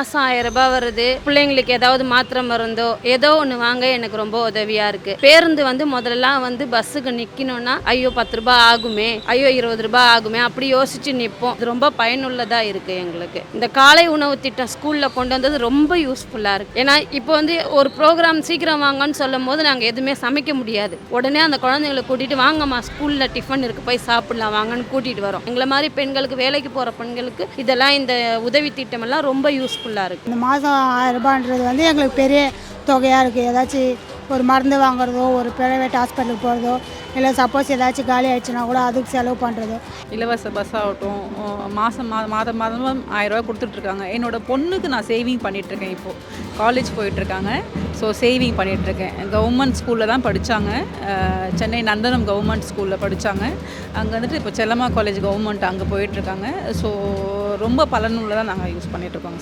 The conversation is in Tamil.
மாதம் 1000 ரூபாய் வருது. பிள்ளைங்களுக்கு ஏதாவது மாத்திரை மருந்தோ ஏதோ ஒன்று வாங்க எனக்கு ரொம்ப உதவியாக இருக்குது. பேருந்து வந்து முதல்லலாம் வந்து பஸ்ஸுக்கு நிற்கணும்னா ஐயோ 10 ரூபாய் ஆகுமே, ஐயோ 20 ரூபாய் ஆகுமே அப்படி யோசிச்சு நிற்போம். இது ரொம்ப பயனுள்ளதாக இருக்குது எங்களுக்கு. இந்த காலை உணவு திட்டம் ஸ்கூலில் கொண்டு வந்தது ரொம்ப யூஸ்ஃபுல்லாக இருக்குது. ஏன்னா இப்போ வந்து ஒரு ப்ரோக்ராம் சீக்கிரம் வாங்கன்னு சொல்லும் போது நாங்கள் எதுவுமே சமைக்க முடியாது. உடனே அந்த குழந்தைங்களை கூட்டிகிட்டு வாங்கம்மா ஸ்கூலில் டிஃபன் இருக்குது போய் சாப்பிடலாம் வாங்கன்னு கூட்டிகிட்டு வரோம். எங்களை மாதிரி பெண்களுக்கு, வேலைக்கு போகிற பெண்களுக்கு இதெல்லாம் இந்த உதவி திட்டமெல்லாம் ரொம்ப யூஸ்ஃபுல்லாக இருக்குது. இந்த மாதம் 1000 ரூபான்றது வந்து எங்களுக்கு பெரிய தொகையாக இருக்குது. ஏதாச்சும் ஒரு மருந்து வாங்குறதோ, ஒரு ப்ரைவேட் ஹாஸ்பிட்டலுக்கு போகிறதோ, இல்லை சப்போஸ் ஏதாச்சும் காலி ஆகிடுச்சுன்னா கூட அதுக்கு செலவு பண்ணுறதோ. இலவச பஸ் ஆகட்டும், மாதம் 1000 ரூபா கொடுத்துட்ருக்காங்க. என்னோடய பொண்ணுக்கு நான் சேவிங் பண்ணிகிட்ருக்கேன். இப்போது காலேஜ் போயிட்டுருக்காங்க. ஸோ சேவிங் பண்ணிகிட்ருக்கேன். கவர்மெண்ட் ஸ்கூலில் தான் படித்தாங்க. சென்னை நந்தனம் கவர்மெண்ட் ஸ்கூலில் படித்தாங்க. அங்கே வந்துட்டு இப்போ செல்லம்மா காலேஜ் கவர்மெண்ட் அங்கே போயிட்டுருக்காங்க. ஸோ ரொம்ப பலனுள்ளதாக நாங்கள் யூஸ் பண்ணிகிட்ருக்கோங்க சார்.